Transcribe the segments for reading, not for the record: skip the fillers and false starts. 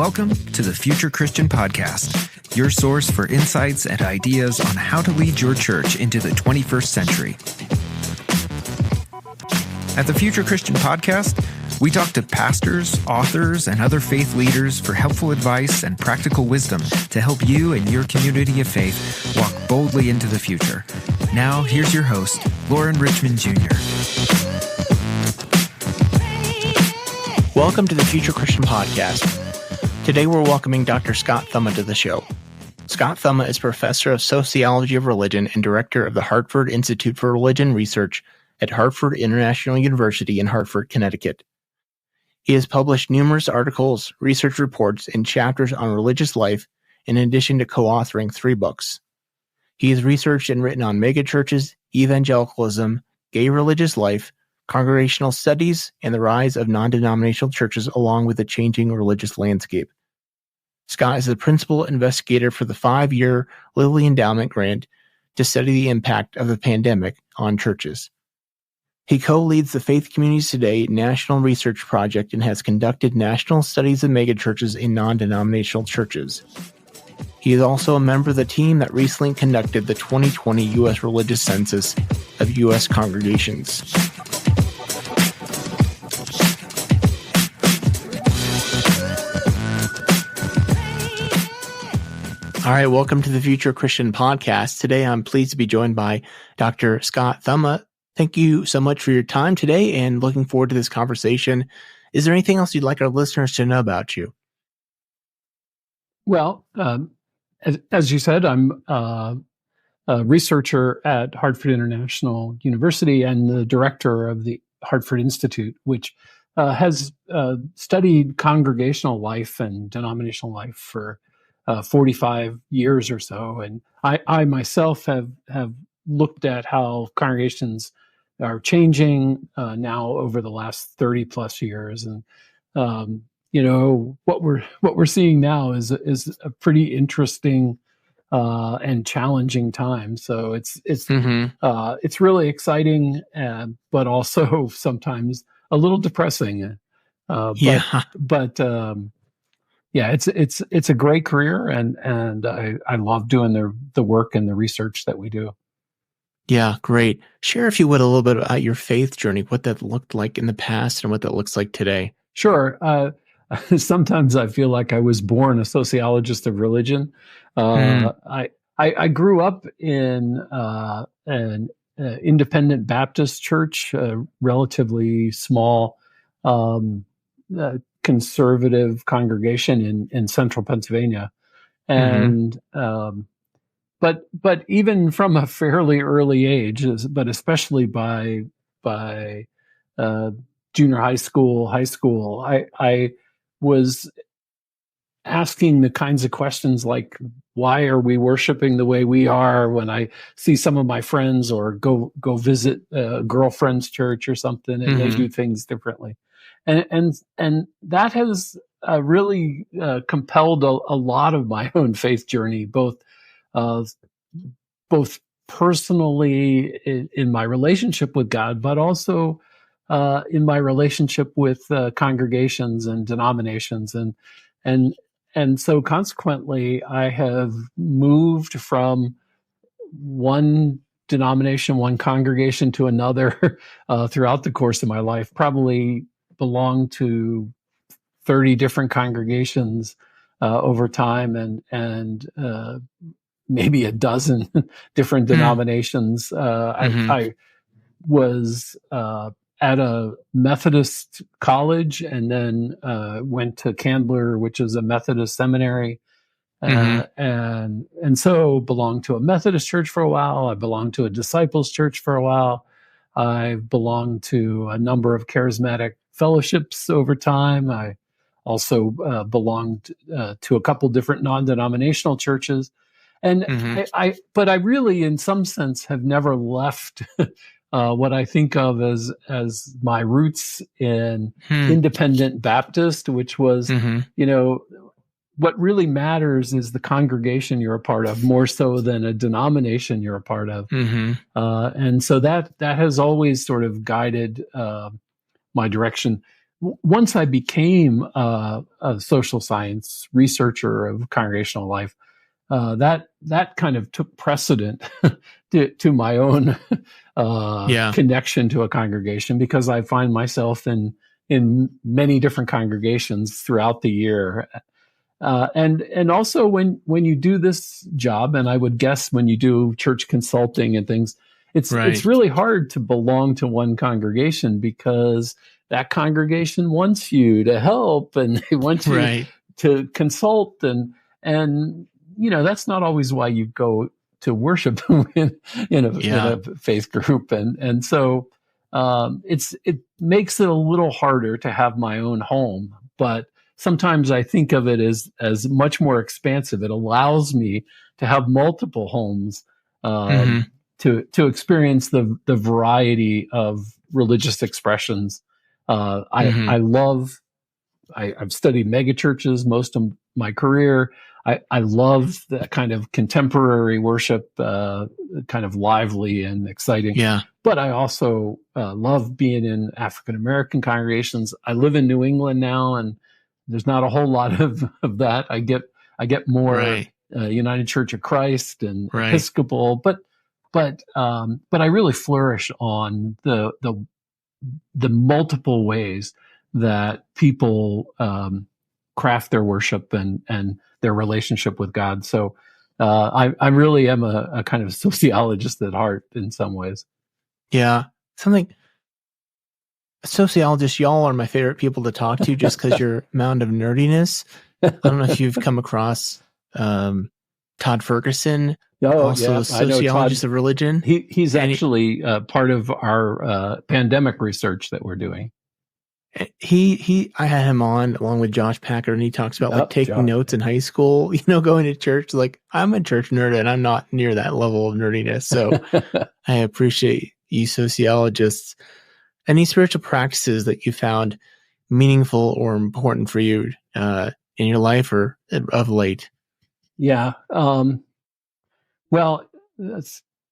Welcome to the Future Christian Podcast, your source for insights and ideas on how to lead your church into the 21st century. At the Future Christian Podcast, we talk to pastors, authors, and other faith leaders for helpful advice and practical wisdom to help you and your community of faith walk boldly into the future. Now, here's your host, Lauren Richmond Jr. Welcome to the Future Christian Podcast. Today we're welcoming Dr. Scott Thumma to the show. Scott Thumma is professor of Sociology of Religion and director of the Hartford Institute for Religion Research at Hartford International University in Hartford, Connecticut. He has published numerous articles, research reports, and chapters on religious life, in addition to co-authoring 3 books. He has researched and written on megachurches, evangelicalism, gay religious life, congregational studies, and the rise of non-denominational churches along with the changing religious landscape. Scott is the principal investigator for the 5-year Lilly Endowment Grant to study the impact of the pandemic on churches. He co-leads the Faith Communities Today National Research Project and has conducted national studies of megachurches in non-denominational churches. He is also a member of the team that recently conducted the 2020 U.S. Religious Census of U.S. congregations. All right, welcome to the Future Christian Podcast. Today, I'm pleased to be joined by Dr. Scott Thumma. Thank you so much for your time today and looking forward to this conversation. Is there anything else you'd like our listeners to know about you? Well, as you said, I'm a researcher at Hartford International University and the director of the Hartford Institute, which has studied congregational life and denominational life for 45 years or so. And I myself have looked at how congregations are changing now over the last 30 plus years. And, what we're seeing now is a pretty interesting and challenging time. So it's really exciting, but also sometimes a little depressing. It's a great career, and I love doing the work and the research that we do. Yeah, great. Share, if you would, a little bit about your faith journey, what that looked like in the past and what that looks like today. Sure. Sometimes I feel like I was born a sociologist of religion. I grew up in an independent Baptist church, a relatively small conservative congregation in central Pennsylvania. And but even from a fairly early age, but especially by junior high school, I was asking the kinds of questions like, why are we worshiping the way we are, when I see some of my friends or go visit a girlfriend's church or something and they do things differently. And that has really compelled a lot of my own faith journey, both personally in my relationship with God, but also in my relationship with congregations and denominations, and so consequently, I have moved from one denomination, one congregation to another throughout the course of my life. Probably belonged to 30 different congregations over time, and maybe a dozen different denominations. I was at a Methodist college, and then went to Candler, which is a Methodist seminary, and so belonged to a Methodist church for a while. I belonged to a Disciples church for a while. I belonged to a number of charismatic fellowships over time. I also belonged to a couple different non-denominational churches. And but I really, in some sense, have never left what I think of as my roots in independent Baptist, which was, what really matters is the congregation you're a part of, more so than a denomination you're a part of. And so that has always sort of guided my direction. once I became a social science researcher of congregational life, that kind of took precedent to my own connection to a congregation, because I find myself in many different congregations throughout the year. And also when you do this job, and I would guess when you do church consulting and things, it's really hard to belong to one congregation, because that congregation wants you to help and they want you to consult, and that's not always why you go to worship in a faith group, and so it makes it a little harder to have my own home. But sometimes I think of it as much more expansive. It allows me to have multiple homes, to experience the variety of religious expressions. I've studied megachurches most of my career. I love the kind of contemporary worship, kind of lively and exciting. Yeah. But I also love being in African American congregations. I live in New England now, and there's not a whole lot of that. I get more United Church of Christ and Episcopal, but I really flourish on the multiple ways that people craft their worship and their relationship with God. So I really am a kind of sociologist at heart in some ways. Yeah. Sociologists, y'all are my favorite people to talk to just because your amount of nerdiness. I don't know if you've come across Todd Ferguson, also a sociologist of religion. He's actually part of our pandemic research that we're doing. I had him on along with Josh Packer, and he talks about taking notes in high school, going to church. Like, I'm a church nerd and I'm not near that level of nerdiness. So I appreciate you sociologists. Any spiritual practices that you found meaningful or important for you in your life or of late? Yeah. Well,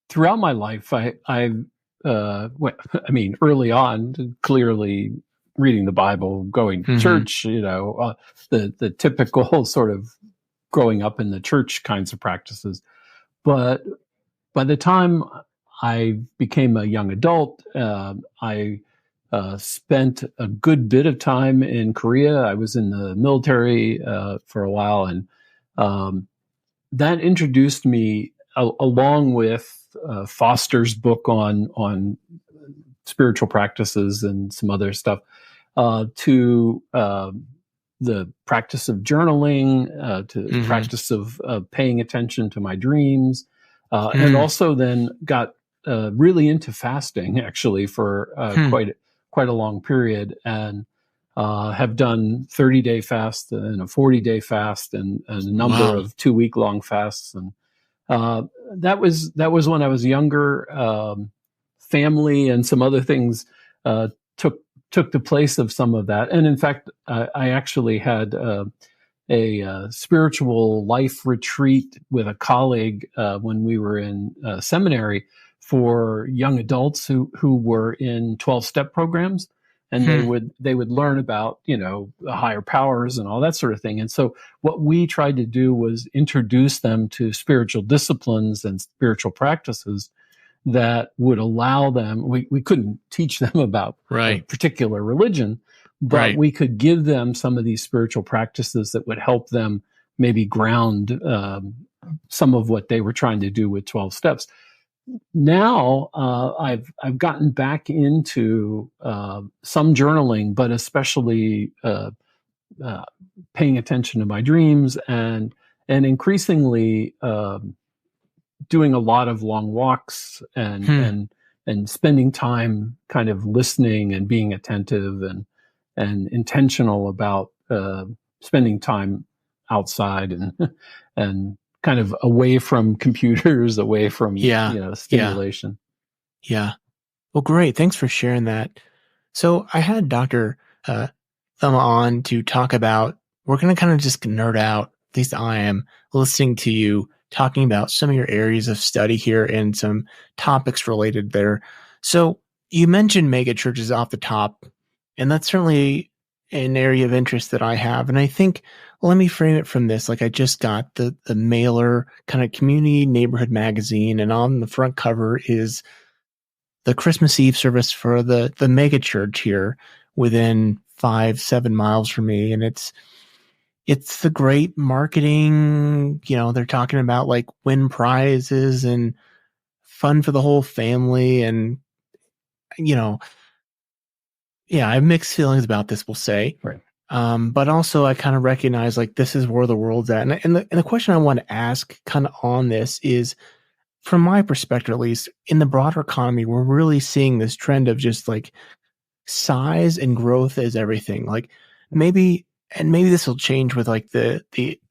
throughout my life, early on, clearly reading the Bible, going to church, the typical sort of growing up in the church kinds of practices. But by the time I became a young adult, I spent a good bit of time in Korea. I was in the military for a while, and that introduced me, along with Foster's book on spiritual practices and some other stuff, to the practice of journaling, to the practice of paying attention to my dreams, and also then got really into fasting, actually, for quite a long period, and have done 30-day fast and a 40-day fast and a number of 2-week-long fasts. And that was when I was younger. Family and some other things took the place of some of that. And in fact, I actually had a spiritual life retreat with a colleague when we were in seminary for young adults who were in 12-step programs, and they would learn about the higher powers and all that sort of thing. And so what we tried to do was introduce them to spiritual disciplines and spiritual practices that would allow them. We couldn't teach them about a particular religion, but we could give them some of these spiritual practices that would help them maybe ground some of what they were trying to do with 12 steps. Now I've gotten back into some journaling, but especially paying attention to my dreams and increasingly doing a lot of long walks and spending time kind of listening and being attentive and intentional about spending time outside and kind of away from computers, away from stimulation. Yeah. Well, great. Thanks for sharing that. So I had Dr. Thumma on to talk about, we're going to kind of just nerd out, at least I am, listening to you talking about some of your areas of study here and some topics related there. So you mentioned megachurches off the top, and that's certainly an area of interest that I have. And I think, let me frame it from this. Like, I just got the mailer, kind of community neighborhood magazine, and on the front cover is the Christmas Eve service for the megachurch here within 5-7 miles from me. And it's the great marketing, they're talking about like win prizes and fun for the whole family. And, I have mixed feelings about this, we'll say. Right. But also I kind of recognize like this is where the world's at. And the question I want to ask kind of on this is, from my perspective, at least in the broader economy, we're really seeing this trend of just like size and growth is everything. Like maybe this will change with like the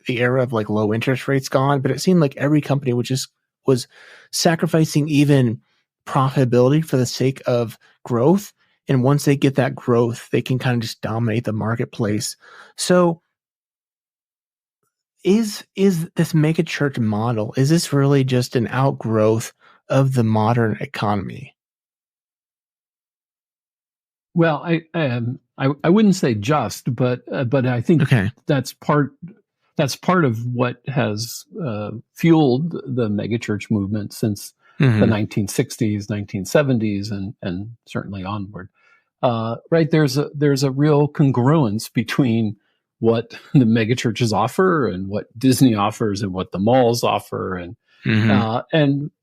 era of like low interest rates gone, but it seemed like every company was sacrificing even profitability for the sake of growth. And once they get that growth, they can kind of just dominate the marketplace. So is this megachurch model, is this really just an outgrowth of the modern economy? Well, I wouldn't say just, but I think that's part of what has fueled the megachurch movement since the 1960s, 1970s, and certainly onward. Right, there's a real congruence between what the megachurches offer and what Disney offers and what the malls offer and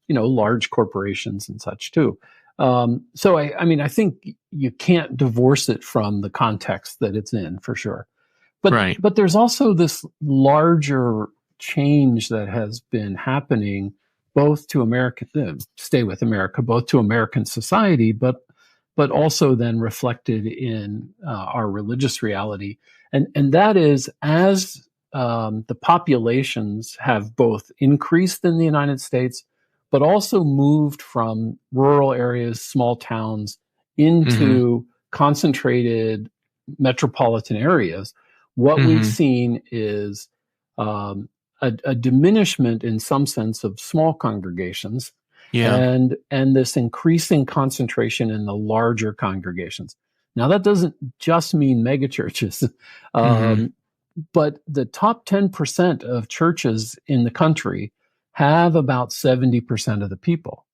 large corporations and such too. So I think you can't divorce it from the context that it's in, for sure. But there's also this larger change that has been happening both to American, stay with America, both to American society, but also then reflected in our religious reality. And that is, as the populations have both increased in the United States, but also moved from rural areas, small towns, into concentrated metropolitan areas, what we've seen is a diminishment in some sense of small congregations. Yeah. And this increasing concentration in the larger congregations. Now, that doesn't just mean megachurches, but the top 10% of churches in the country have about 70% of the people.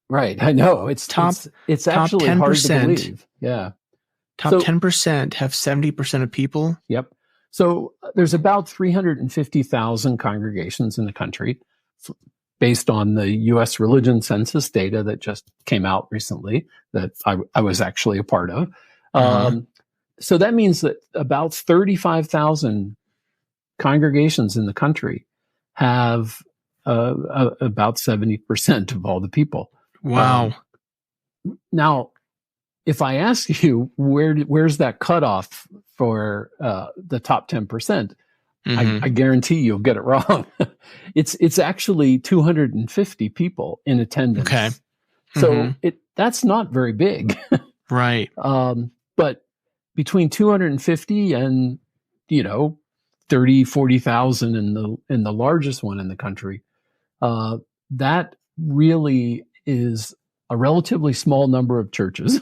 Right, I know. It's actually top hard to believe. Yeah. Top 10% have 70% of people? Yep. So there's about 350,000 congregations in the country, based on the U.S. religion census data that just came out recently that I was actually a part of. So that means that about 35,000 congregations in the country have about 70% of all the people. Wow. Now, if I ask you where's that cutoff for the top 10%, I guarantee you'll get it wrong. It's actually 250 people in attendance. Okay. So that's not very big. Right. But between 250 and 30, 40,000 in the largest one in the country, that really is a relatively small number of churches.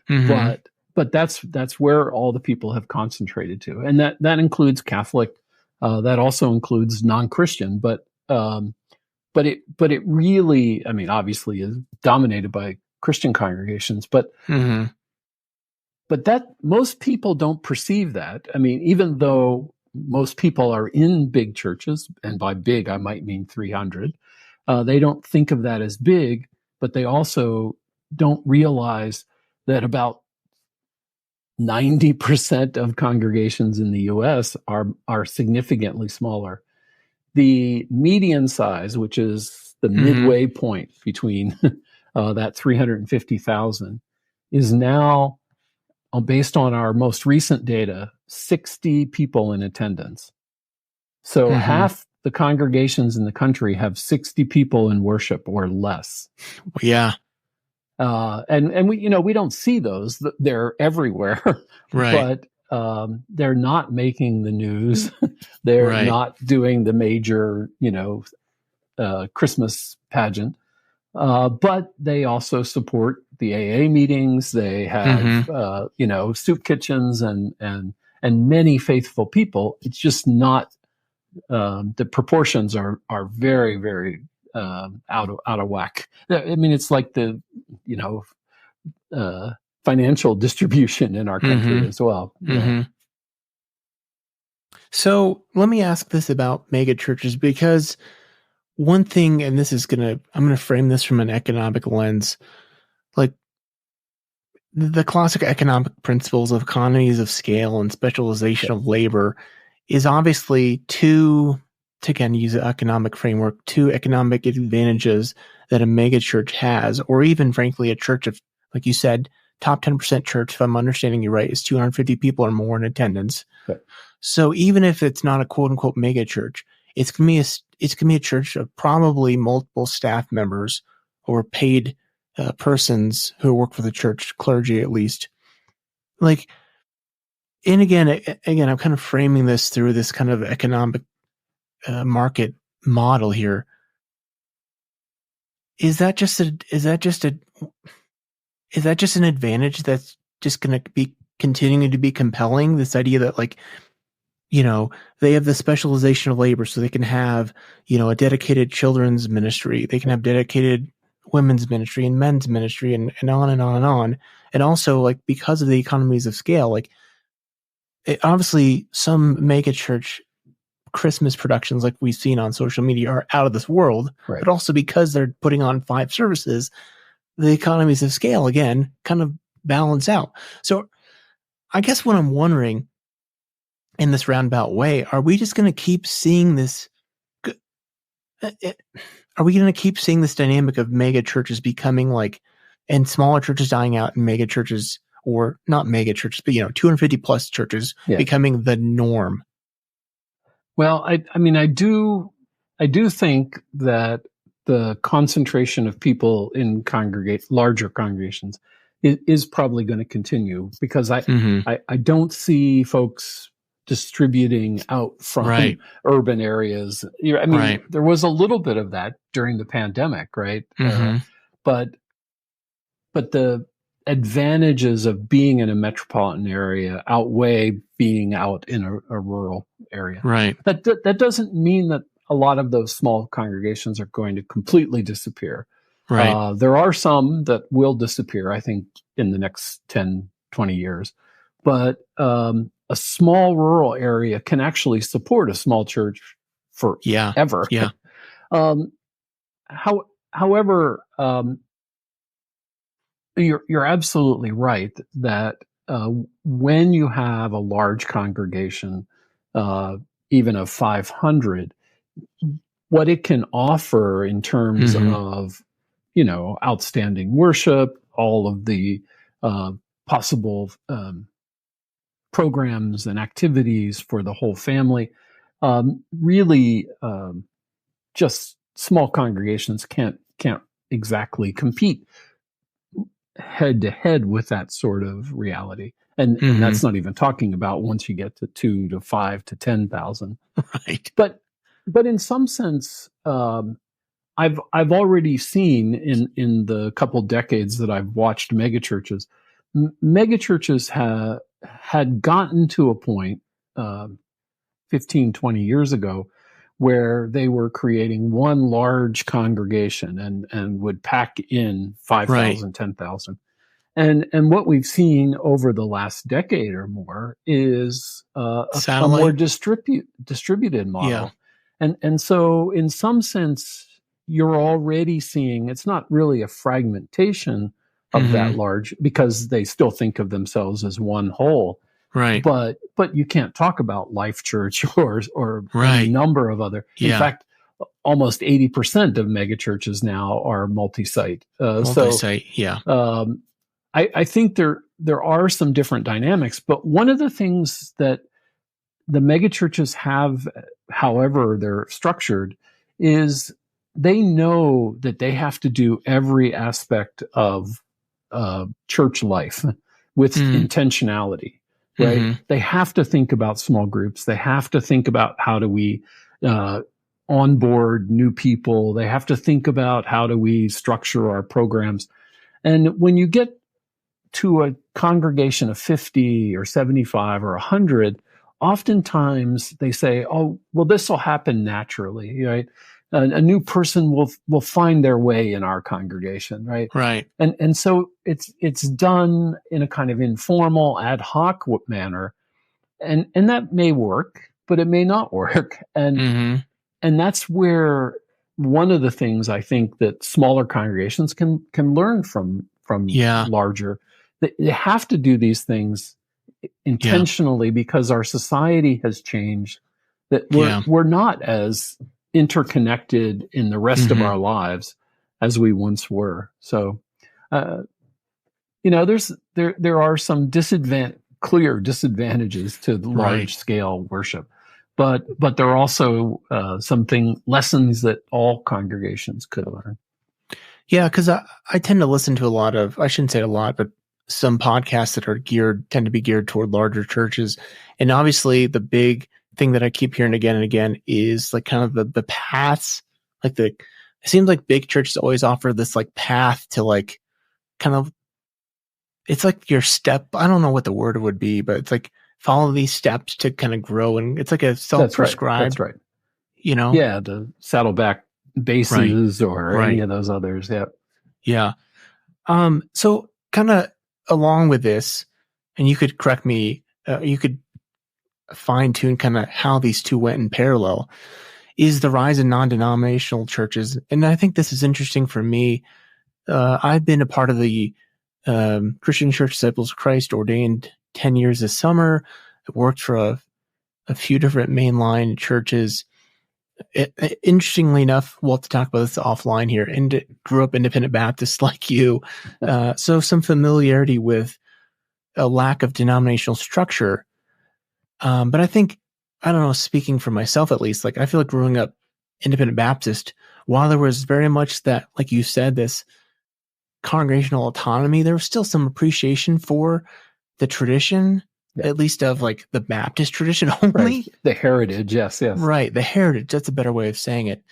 But that's where all the people have concentrated to, and that includes Catholic. That also includes non-Christian, but it really, obviously is dominated by Christian congregations, but that most people don't perceive that. Even though most people are in big churches, and by big I might mean 300, they don't think of that as big, but they also don't realize that about 90% of congregations in the U.S. are significantly smaller. The median size, which is the midway point between that 350,000, is now, based on our most recent data, 60 people in attendance. So half the congregations in the country have 60 people in worship or less. Yeah. And we don't see those. They're everywhere. Right. But they're not making the news. They're not doing the major, Christmas pageant. But they also support the AA meetings. They have soup kitchens and many faithful people. It's just not the proportions are very, very out of whack. I mean, it's like the financial distribution in our country as well. Yeah. So let me ask this about megachurches, because one thing, and I'm going to frame this from an economic lens, like the classic economic principles of economies of scale and specialization of labor is obviously to again use an economic framework, two economic advantages that a megachurch has, or even frankly a church of, like you said, top 10% church, if I'm understanding you right, is 250 people or more in attendance. Okay. So even if it's not a quote unquote megachurch, it's gonna be a church of probably multiple staff members or paid persons who work for the church, clergy at least. Like, and again, I'm kind of framing this through this kind of economic market model here. Is that just an advantage that's just going to be continuing to be compelling? This idea that, like, they have the specialization of labor, so they can have, a dedicated children's ministry. They can have dedicated women's ministry and men's ministry and on and on and on. And also, like, because of the economies of scale, like, obviously some mega church Christmas productions like we've seen on social media are out of this world, right. But also because they're putting on 5 services, the economies of scale, again, kind of balance out. So I guess what I'm wondering in this roundabout way, are we just going to keep seeing this? Are we going to keep seeing this dynamic of mega churches becoming like, and smaller churches dying out and mega churches, or not mega churches, but 250 plus churches becoming the norm? Well, I do think that the concentration of people in larger congregations is probably going to continue, because I don't see folks distributing out from urban areas. There was a little bit of that during the pandemic, right? But the advantages of being in a metropolitan area outweigh being out in a rural area. Right. That doesn't mean that a lot of those small congregations are going to completely disappear. Right. There are some that will disappear, I think, in the next 10, 20 years. But a small rural area can actually support a small church forever. Yeah. However, you're absolutely right that when you have a large congregation, even of 500, what it can offer in terms of, outstanding worship, all of the possible programs and activities for the whole family, really just small congregations can't exactly compete head to head with that sort of reality. And that's not even talking about once you get to 2 to 5 to 10,000. Right. But in some sense, I've already seen in the couple decades that I've watched megachurches, megachurches had gotten to a point 15, 20 years ago where they were creating one large congregation and would pack in 5,000, 10,000. And what we've seen over the last decade or more is a more distributed model. Yeah. And so in some sense, you're already seeing, it's not really a fragmentation of that large, because they still think of themselves as one whole. Right. But you can't talk about Life Church or any number of other. In fact, almost 80% of megachurches now are multi-site. I think there are some different dynamics, but one of the things that the megachurches have, however they're structured, is they know that they have to do every aspect of church life with intentionality. Right? They have to think about small groups. They have to think about how do we onboard new people. They have to think about how do we structure our programs. And when you get to a congregation of 50 or 75 or 100, oftentimes they say, oh, well, this will happen naturally, right? A new person will find their way in our congregation, right? Right. And so it's done in a kind of informal, ad hoc manner, and that may work, but it may not work, and that's where one of the things I think that smaller congregations can learn from larger. They have to do these things intentionally because our society has changed. That we're not as interconnected in the rest of our lives as we once were. So, there are some clear disadvantages to the large scale worship, but there are also lessons that all congregations could learn. Yeah, because I tend to listen to a lot of, I shouldn't say a lot, but some podcasts that are tend to be geared toward larger churches. And obviously the big thing that I keep hearing again and again is like kind of the paths, it seems like big churches always offer this like path to like kind of, it's like your step, I don't know what the word would be, but it's like follow these steps to kind of grow. And it's like a self-prescribed. That's right. Yeah, the Saddleback bases or any of those others. Yeah. Yeah. So kind of along with this, and you could correct me, you could fine tune kind of how these two went in parallel, is the rise in non-denominational churches. And I think this is interesting for me. I've been a part of the Christian Church Disciples of Christ, ordained 10 years this summer. I worked for a few different mainline churches. Interestingly enough, we'll have to talk about this offline here, and grew up independent Baptist like you. So some familiarity with a lack of denominational structure. But I think, I don't know, speaking for myself at least, like I feel like growing up independent Baptist, while there was very much that, like you said, this congregational autonomy, there was still some appreciation for the tradition, at least of like the Baptist tradition only. Right. The heritage, yes. Right, the heritage, that's a better way of saying it.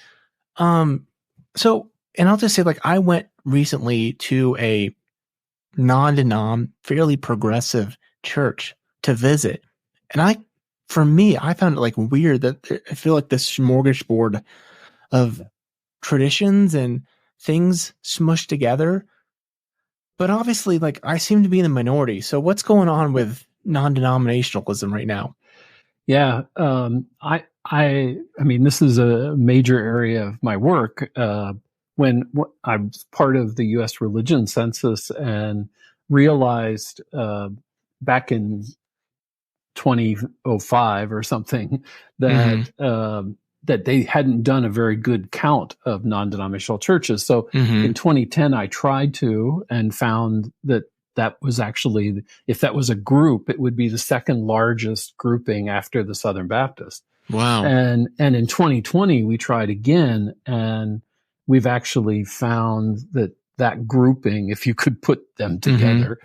So, and I'll just say, like, I went recently to a non-denom, fairly progressive church to visit. And for me, I found it like weird that I feel like this smorgasbord of traditions and things smushed together. But obviously, like, I seem to be in the minority. So what's going on with non-denominationalism right now? Yeah. I mean, this is a major area of my work. When I was part of the U.S. religion census and realized back in 2005 or something that that they hadn't done a very good count of non-denominational churches. So in 2010, I tried to and found that was actually, if that was a group, it would be the second largest grouping after the Southern Baptist. Wow. And in 2020, we tried again, and we've actually found that grouping, if you could put them together,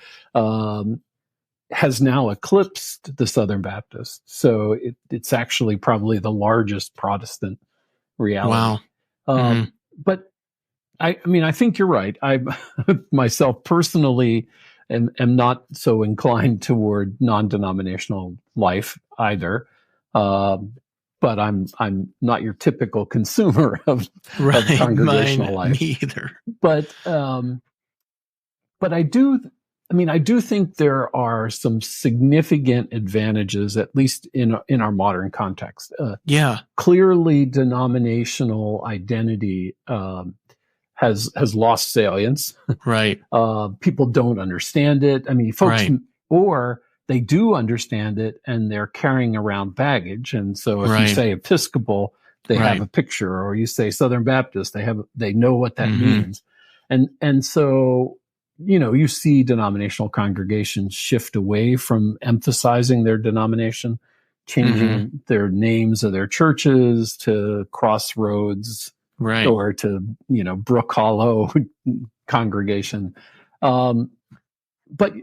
has now eclipsed the Southern Baptist. So it's actually probably the largest Protestant reality. Wow. But I mean, I think you're right. I myself personally am not so inclined toward non-denominational life either. But I'm not your typical consumer of congregational life. Me either. But I do think there are some significant advantages, at least in our modern context. Clearly, denominational identity has lost salience. Right. People don't understand it. I mean, folks, or they do understand it and they're carrying around baggage. And so if you say Episcopal, they have a picture, or you say Southern Baptist, they know what that means. And so, you see denominational congregations shift away from emphasizing their denomination, changing their names of their churches to Crossroads, or to, Brook Hollow congregation. But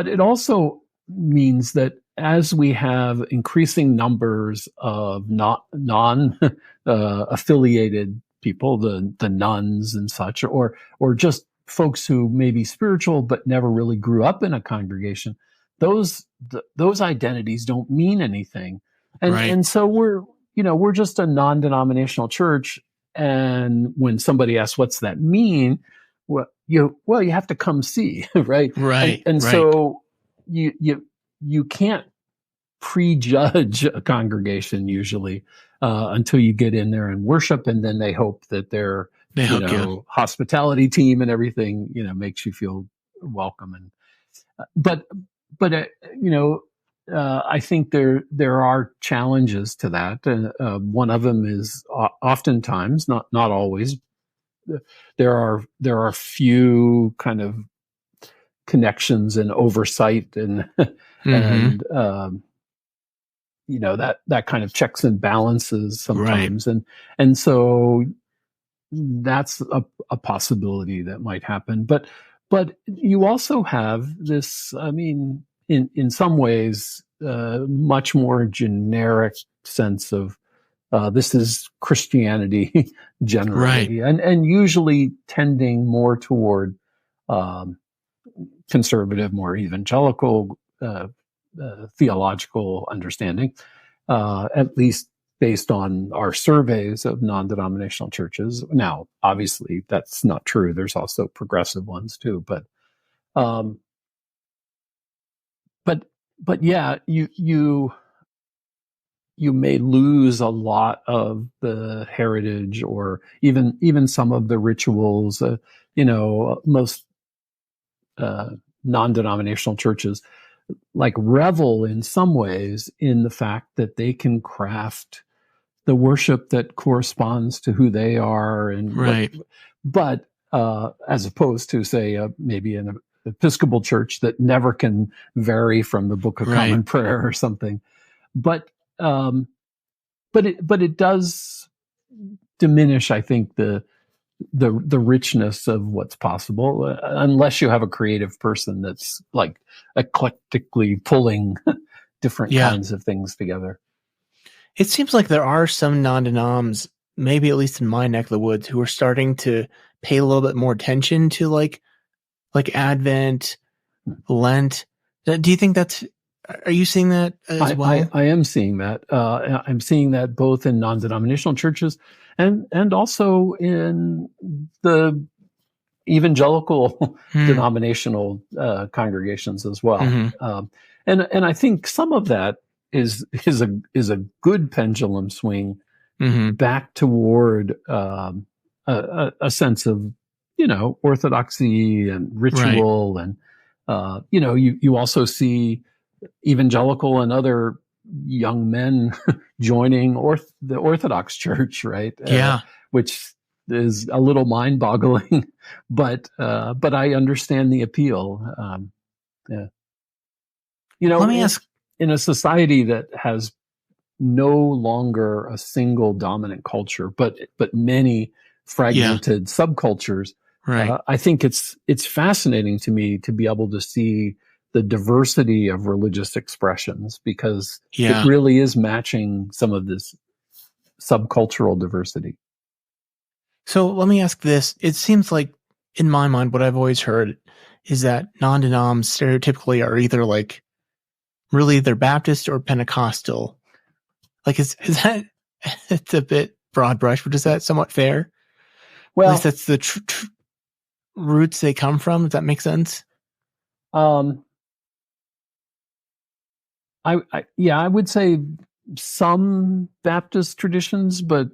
it also means that as we have increasing numbers of non affiliated people, the nuns and such, or just folks who may be spiritual but never really grew up in a congregation, those identities don't mean anything. And so we're just a non-denominational church. And when somebody asks, what's that mean? Well, you have to come see, right? Right. And so you can't prejudge a congregation usually until you get in there and worship, and then they hope that their hospitality team and everything makes you feel welcome. And but I think there are challenges to that. One of them is oftentimes, not always, there are few kind of connections and oversight and and that kind of checks and balances sometimes, and so that's a possibility that might happen. But you also have this, I mean, in some ways, much more generic sense of this is Christianity generally, and usually tending more toward conservative, more evangelical theological understanding, at least based on our surveys of non-denominational churches. Now, obviously, that's not true. There's also progressive ones too, but yeah, you may lose a lot of the heritage, or even some of the rituals. Most non-denominational churches revel in some ways in the fact that they can craft the worship that corresponds to who they are, and but as opposed to, say, maybe an Episcopal church that never can vary from the Book of Common Prayer or something. But it does diminish, I think, the richness of what's possible, unless you have a creative person that's eclectically pulling different kinds of things together. It seems like there are some non-denoms, maybe at least in my neck of the woods, who are starting to pay a little bit more attention to like Advent, Lent. Do you think are you seeing that as well? I am seeing that. I'm seeing that both in non-denominational churches and also in the evangelical denominational congregations as well. And I think some of that is a good pendulum swing back toward a sense of orthodoxy and ritual, and you also see evangelical and other young men joining the Orthodox Church, right? Which is a little mind-boggling, but I understand the appeal. Let me ask. In a society that has no longer a single dominant culture, but many fragmented subcultures, I think it's fascinating to me to be able to see the diversity of religious expressions, because it really is matching some of this subcultural diversity. So let me ask this. It seems like, in my mind, what I've always heard is that non-denoms stereotypically are either really they're Baptist or Pentecostal. Is that, it's a bit broad brush, but is that somewhat fair? Well, at least that's the roots they come from. Does that make sense? I would say some Baptist traditions, but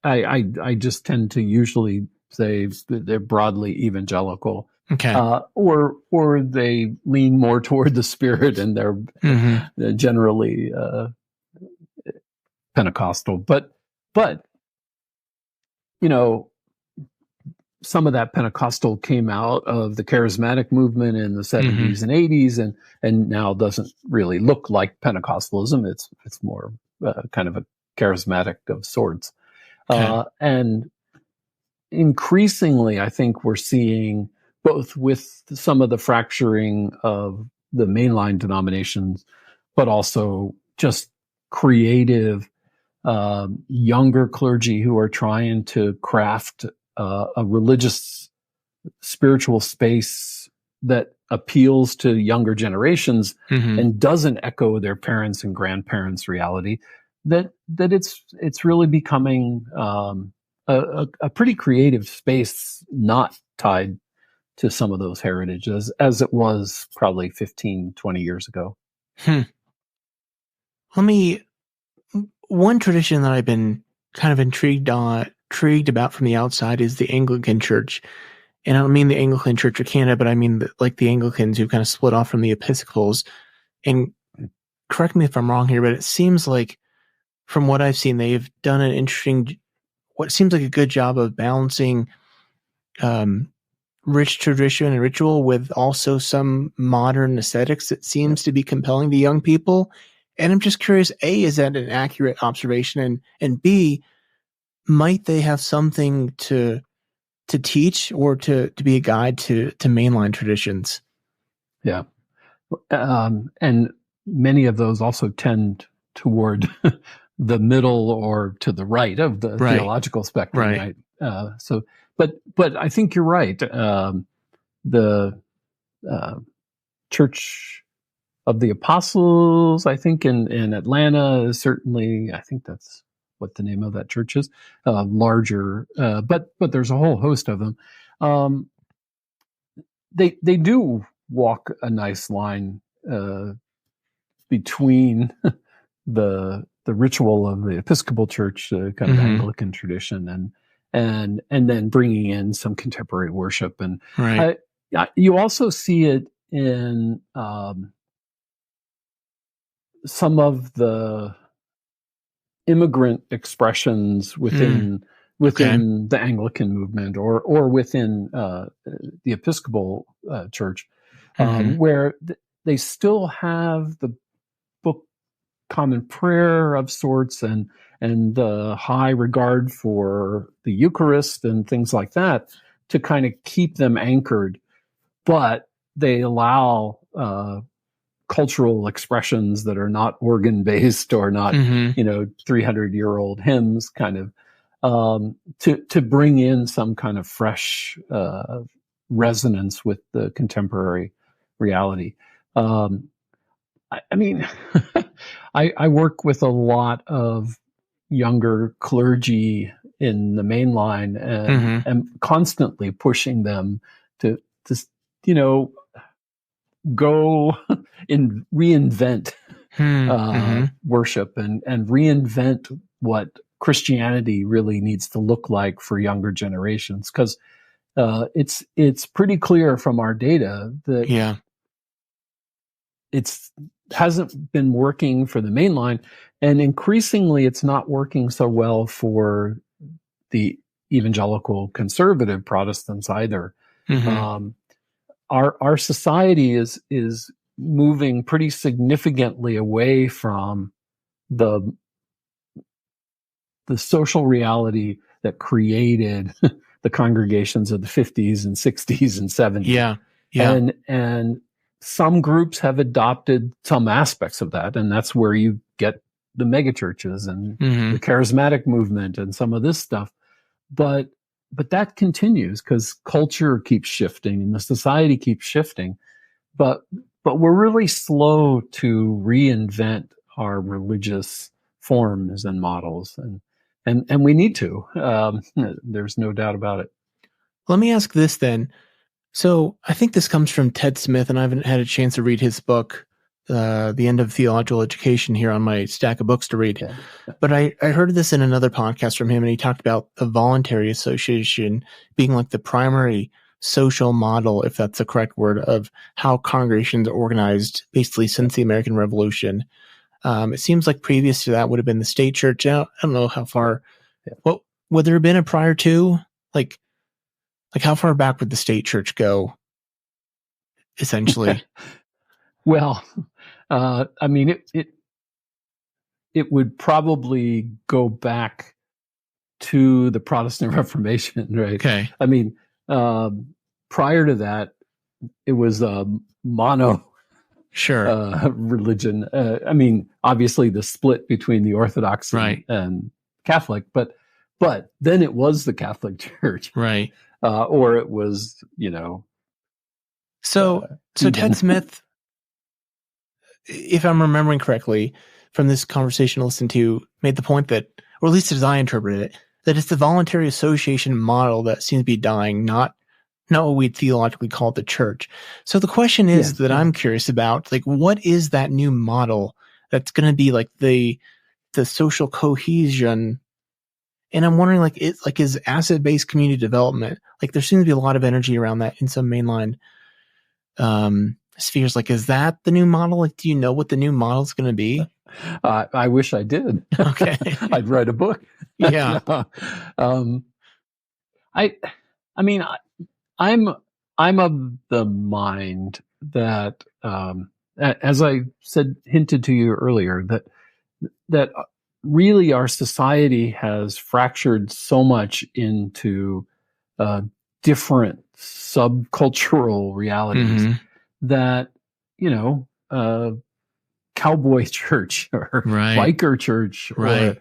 I just tend to usually say they're broadly evangelical. Okay. Or they lean more toward the Spirit, and they're generally Pentecostal. But some of that Pentecostal came out of the charismatic movement in the 70s and 80s, and now doesn't really look like Pentecostalism. It's more kind of a charismatic of sorts. Okay. And increasingly, I think we're seeing, both with some of the fracturing of the mainline denominations, but also just creative younger clergy who are trying to craft a religious spiritual space that appeals to younger generations and doesn't echo their parents' and grandparents' reality, that it's really becoming a pretty creative space, not tied to some of those heritages as it was probably 15, 20 years ago. One tradition that I've been kind of intrigued about from the outside is the Anglican Church. And I don't mean the Anglican Church of Canada, but I mean the Anglicans who kind of split off from the Episcopals. And correct me if I'm wrong here, but it seems like from what I've seen, they've done an interesting, what seems like a good job of balancing rich tradition and ritual with also some modern aesthetics that seems to be compelling to young people. And I'm just curious, A, is that an accurate observation? And B, might they have something to teach or to be a guide to mainline traditions? Yeah. And many of those also tend toward the middle or to the right of the theological spectrum, right? But I think you're right. The Church of the Apostles, I think in Atlanta is certainly, I think that's what the name of that church is, larger, but there's a whole host of them. They do walk a nice line between the ritual of the Episcopal Church, kind of Anglican tradition, and then bringing in some contemporary worship. And you also see it in some of the immigrant expressions within the Anglican movement or within the Episcopal Church, where they still have the book Common Prayer of sorts and the high regard for the Eucharist and things like that to kind of keep them anchored, but they allow cultural expressions that are not organ based or not 300-year-old hymns kind of to bring in some kind of fresh resonance with the contemporary reality. I mean, I work with a lot of younger clergy in the mainline and constantly pushing them to go and reinvent worship and reinvent what Christianity really needs to look like for younger generations. Because it's pretty clear from our data that it's hasn't been working for the mainline, and increasingly it's not working so well for the evangelical conservative Protestants either. Our society is moving pretty significantly away from the social reality that created the congregations of the 50s and 60s and 70s. And some groups have adopted some aspects of that, and that's where you get the megachurches and the charismatic movement and some of this stuff. But that continues because culture keeps shifting and the society keeps shifting. But we're really slow to reinvent our religious forms and models, and we need to. There's no doubt about it. Let me ask this then. So I think this comes from Ted Smith, and I haven't had a chance to read his book, The End of Theological Education, here on my stack of books to read. Yeah. But I heard this in another podcast from him, and he talked about the voluntary association being like the primary social model, if that's the correct word, of how congregations are organized basically since the American Revolution. It seems like previous to that would have been the state church. I don't know how far. Well, would there have been a prior to? Like how far back would the state church go, essentially? Well, I mean, it would probably go back to the Protestant Reformation, right? Okay. I mean, prior to that, it was a mono religion. I mean, obviously the split between the Orthodox and Catholic, but then it was the Catholic Church. Right. or it was, So Ted Smith, if I'm remembering correctly from this conversation I listened to, made the point that, or at least as I interpreted it, that it's the voluntary association model that seems to be dying, not what we'd theologically call the church. So the question is I'm curious about, like, what is that new model that's going to be like the social cohesion? And I'm wondering, is asset-based community development, like, there seems to be a lot of energy around that in some mainline spheres. Like, is that the new model? Like, do you know what the new model is going to be? I wish I did. Okay. I'd write a book. Yeah. I'm of the mind that, as I hinted to you earlier, that really our society has fractured so much into different subcultural realities that, cowboy church or biker church or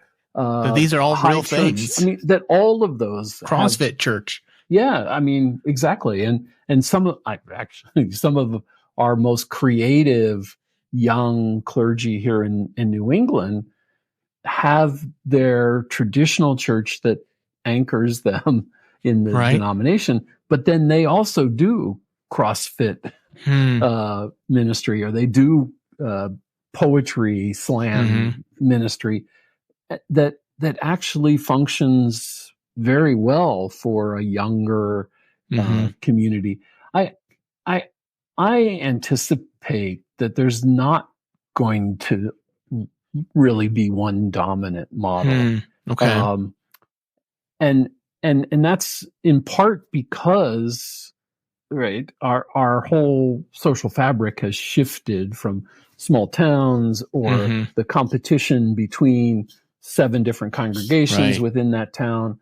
these are all real things. I mean, that all of those CrossFit church. Yeah, I mean, exactly. And some of our most creative young clergy here in New England have their traditional church that anchors them in the denomination, but then they also do CrossFit ministry, or they do poetry slam ministry that actually functions very well for a younger community. I anticipate that there's not going to really be one dominant model. Okay. And that's in part because, our whole social fabric has shifted from small towns or the competition between 7 different congregations within that town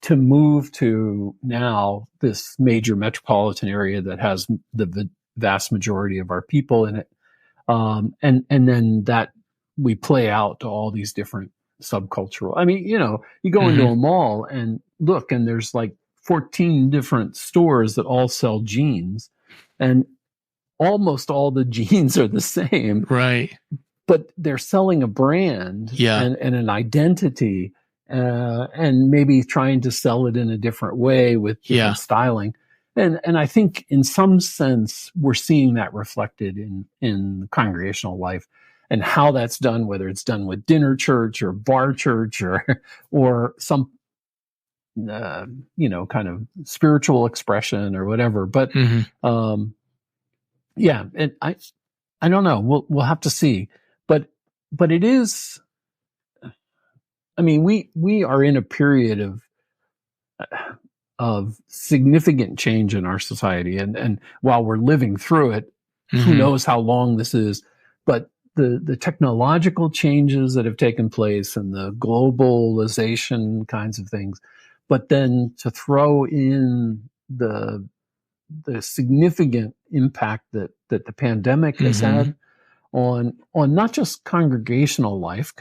to move to now this major metropolitan area that has the vast majority of our people in it. And then that we play out to all these different subcultural. I mean, you go into a mall and look, and there's like 14 different stores that all sell jeans, and almost all the jeans are the same. Right. But they're selling a brand and an identity, and maybe trying to sell it in a different way with different styling. And I think in some sense, we're seeing that reflected in congregational life, and how that's done, whether it's done with dinner church or bar church or some, kind of spiritual expression or whatever. But, and I don't know. We'll have to see. But it is, I mean, we are in a period of significant change in our society. And while we're living through it, who knows how long this is, but the technological changes that have taken place and the globalization kinds of things, but then to throw in the significant impact that the pandemic has had on not just congregational life,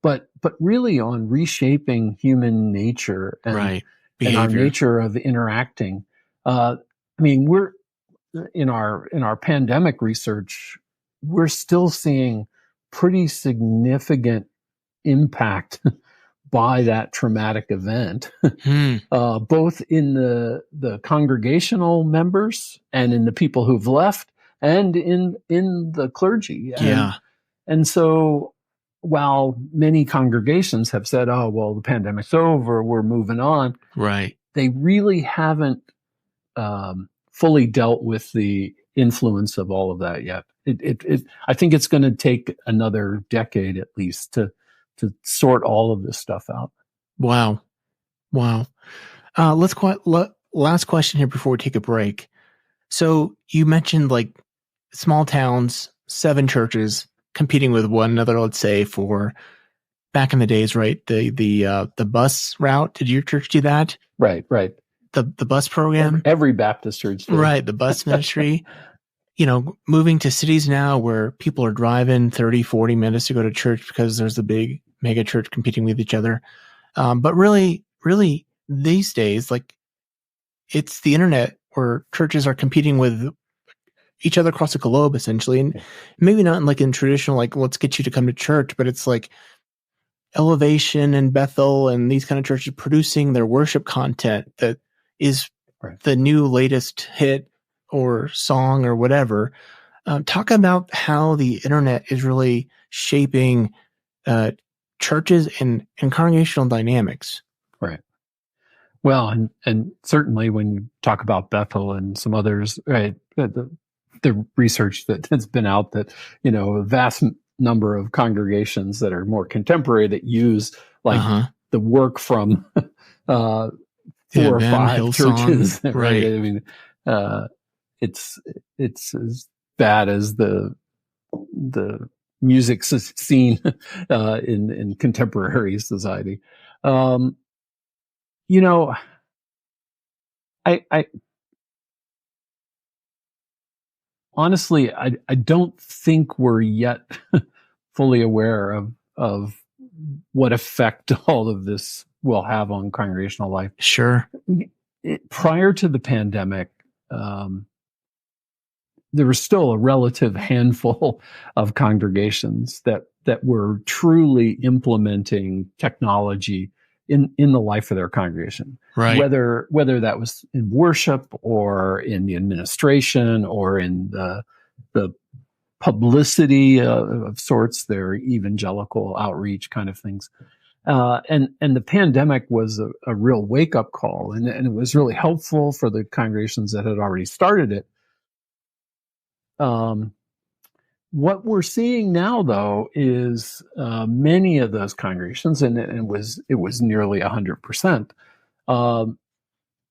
but really on reshaping human nature and our nature of interacting. I mean, we're in our pandemic research, we're still seeing pretty significant impact by that traumatic event, both in the congregational members and in the people who've left, and in the clergy. And so while many congregations have said, oh, well, the pandemic's over, we're moving on. Right. They really haven't fully dealt with the influence of all of that yet. I think it's going to take another decade at least to sort all of this stuff out. Wow. Last question here before we take a break. So you mentioned like small towns, 7 churches competing with one another, let's say, for back in the days, right? The bus route. Did your church do that? Right. The bus program? Every Baptist church did. Right, the bus ministry. Moving to cities now where people are driving 30, 40 minutes to go to church because there's a big mega church competing with each other. But really these days, like, it's the internet where churches are competing with each other across the globe, essentially. And maybe not in like in traditional, like, let's get you to come to church, but it's like Elevation and Bethel and these kind of churches producing their worship content that is the new latest hit or song or whatever. Talk about how the internet is really shaping churches and congregational dynamics. Right. Well, and certainly when you talk about Bethel and some others, right, the research that has been out that, a vast number of congregations that are more contemporary that use like the work from 4 or 5 churches, right? I mean, it's as bad as the music scene in contemporary society. I honestly, I don't think we're yet fully aware of what effect all of this will have on congregational life. Sure. Prior to the pandemic, there was still a relative handful of congregations that were truly implementing technology in the life of their congregation. Right. Whether that was in worship or in the administration or in the publicity of sorts, their evangelical outreach kind of things. And the pandemic was a real wake-up call, and it was really helpful for the congregations that had already started it. What we're seeing now, though, is many of those congregations, and it was nearly 100%,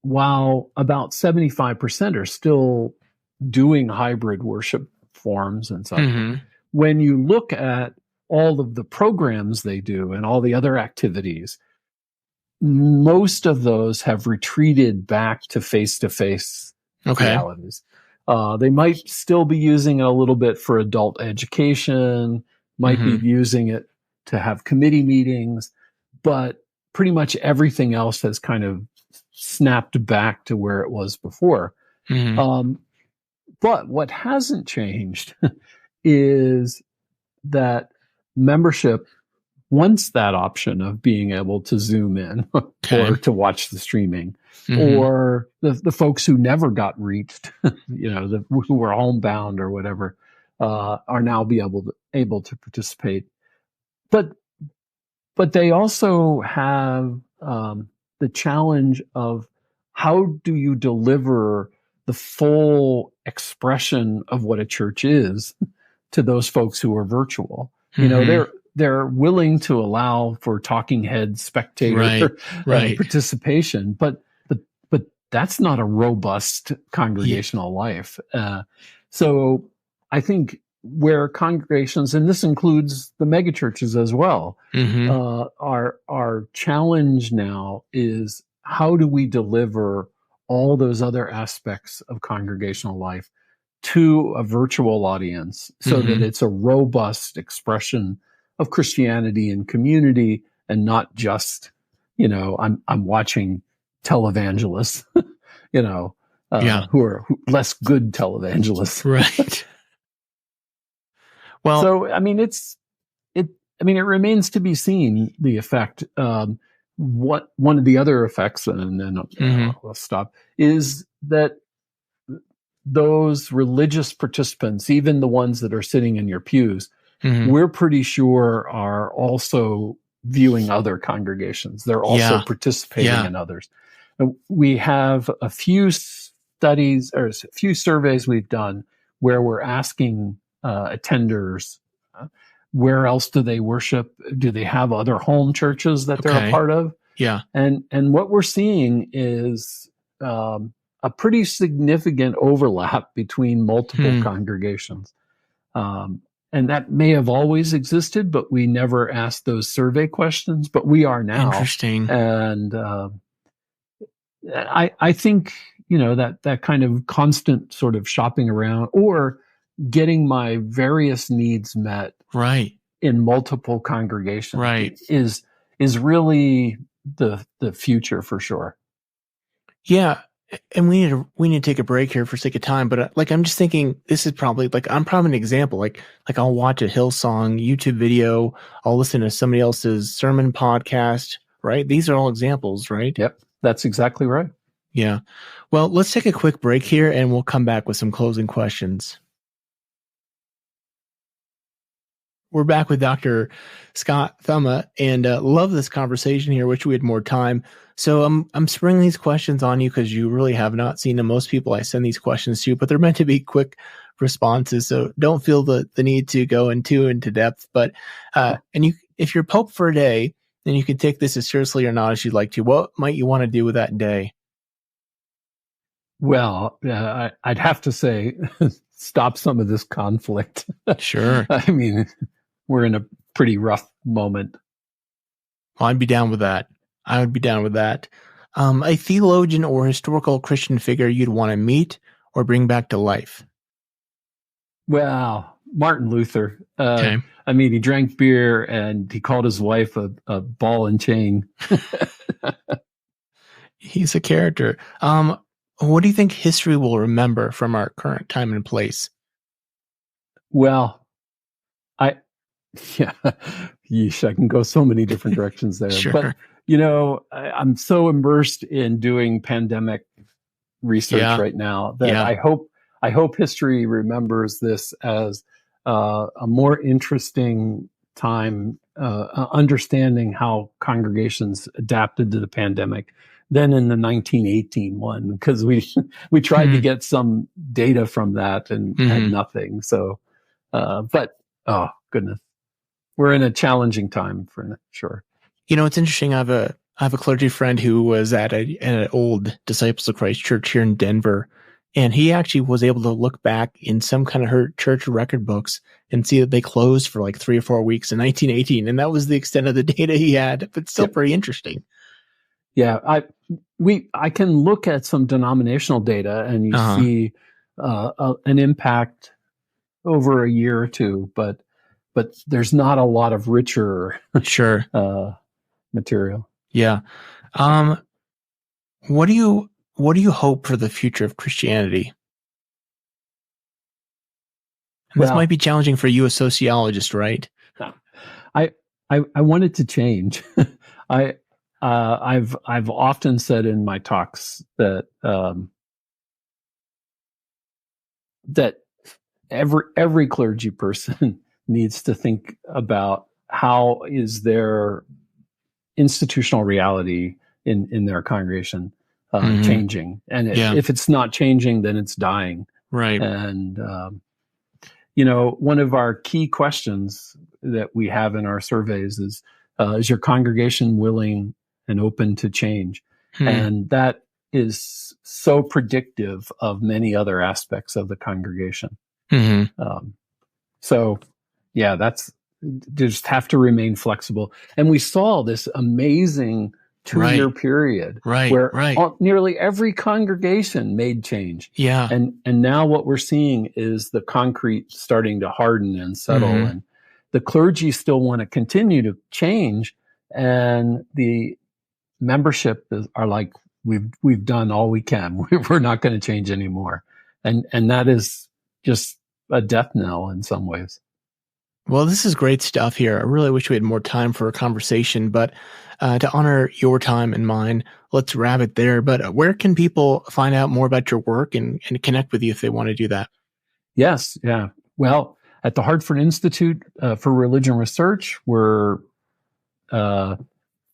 while about 75% are still doing hybrid worship forms and such. Mm-hmm. When you look at all of the programs they do and all the other activities, most of those have retreated back to face-to-face realities. They might still be using it a little bit for adult education, might be using it to have committee meetings, but pretty much everything else has kind of snapped back to where it was before. But what hasn't changed is that membership wants that option of being able to zoom in or to watch the streaming, or the folks who never got reached, who were homebound or whatever, are now able to participate. But they also have the challenge of how do you deliver the full expression of what a church is to those folks who are virtual. They're willing to allow for talking head spectator participation, but that's not a robust congregational life. So I think where congregations, and this includes the megachurches as well, our challenge now is how do we deliver all those other aspects of congregational life to a virtual audience so that it's a robust expression of Christianity and community, and not just, I'm watching televangelists, who are less good televangelists. Right. Well, so, it remains to be seen the effect. What one of the other effects, and then I'll stop, is that those religious participants, even the ones that are sitting in your pews, we're pretty sure are also viewing other congregations. They're also participating in others. We have a few studies or a few surveys we've done where we're asking attenders, where else do they worship? Do they have other home churches that they're a part of? Yeah. And what we're seeing is a pretty significant overlap between multiple congregations. And that may have always existed, but we never asked those survey questions, but we are now. Interesting. And I think, that kind of constant sort of shopping around or getting my various needs met in multiple congregations is really the future for sure. Yeah. And we need to take a break here for sake of time. But like, I'm just thinking, this is probably like, I'm probably an example. Like I'll watch a Hillsong YouTube video. I'll listen to somebody else's sermon podcast, right? These are all examples, right? Yep. That's exactly right. Yeah. Well, let's take a quick break here and we'll come back with some closing questions. We're back with Dr. Scott Thumma, and love this conversation here. Wish we had more time. So I'm springing these questions on you because you really have not seen them. Most people I send these questions to, but they're meant to be quick responses. So don't feel the need to go into depth. But if you're Pope for a day, then you can take this as seriously or not as you'd like to. What might you want to do with that day? Well, I'd have to say, stop some of this conflict. Sure. I mean, we're in a pretty rough moment. Well, I'd be down with that. I would be down with that. A theologian or historical Christian figure you'd want to meet or bring back to life? Well, Martin Luther. Okay. I mean, he drank beer and he called his wife a ball and chain. He's a character. What do you think history will remember from our current time and place? Well, yeesh, I can go so many different directions there. Sure. But, I'm so immersed in doing pandemic research right now that I hope history remembers this as a more interesting time, understanding how congregations adapted to the pandemic than in the 1918 one, because we tried to get some data from that and had nothing. So, but oh goodness, we're in a challenging time for sure. It's interesting. I have a clergy friend who was at an old Disciples of Christ church here in Denver, and he actually was able to look back in some kind of her church record books and see that they closed for like 3 or 4 weeks in 1918, and that was the extent of the data he had. But still pretty interesting. Yeah, I can look at some denominational data and you see an impact over a year or two, but there's not a lot of richer material. Yeah. What do you hope for the future of Christianity? And this might be challenging for you, a sociologist, right? I want it to change. I've often said in my talks that that every clergy person needs to think about how is their institutional reality in their congregation changing, and if it's not changing, then it's dying. Right. And one of our key questions that we have in our surveys is your congregation willing and open to change? And that is so predictive of many other aspects of the congregation. Just have to remain flexible. And we saw this amazing 2-year period where nearly every congregation made change. Yeah. And now what we're seeing is the concrete starting to harden and settle, and the clergy still want to continue to change, and the membership are like, we've done all we can. We're not going to change anymore. And that is just a death knell in some ways. Well, this is great stuff here. I really wish we had more time for a conversation, but to honor your time and mine, let's wrap it there. But where can people find out more about your work and connect with you if they want to do that? Yes. Yeah. Well, at the Hartford Institute for Religion Research, we're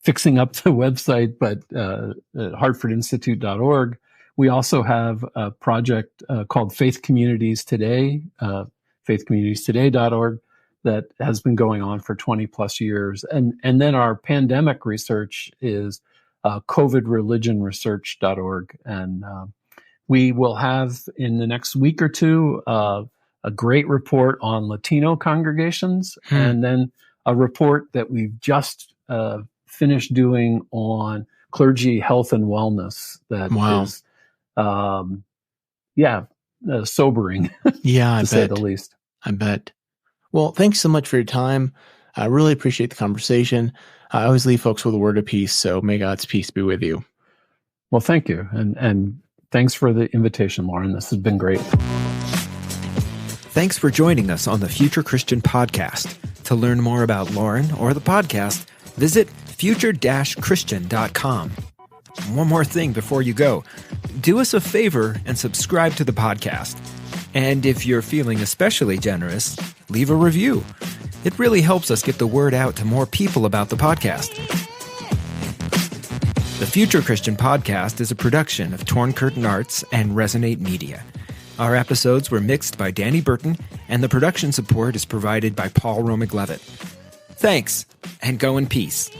fixing up the website, but at hartfordinstitute.org. We also have a project called Faith Communities Today, faithcommunitiestoday.org, that has been going on for 20 plus years. And then our pandemic research is covidreligionresearch.org. And we will have in the next week or two a great report on Latino congregations, and then a report that we've just finished doing on clergy health and wellness. That is, sobering, to say the least. I bet. Well, thanks so much for your time. I really appreciate the conversation. I always leave folks with a word of peace, so may God's peace be with you. Well, thank you. And Thanks for the invitation, Lauren. This has been great. Thanks for joining us on the Future Christian Podcast. To learn more about Lauren or the podcast, visit future-christian.com. One more thing before you go. Do us a favor and subscribe to the podcast. And if you're feeling especially generous, leave a review. It really helps us get the word out to more people about the podcast. The Future Christian Podcast is a production of Torn Curtain Arts and Resonate Media. Our episodes were mixed by Danny Burton, and the production support is provided by Paul Romig-Levitt. Thanks, and go in peace.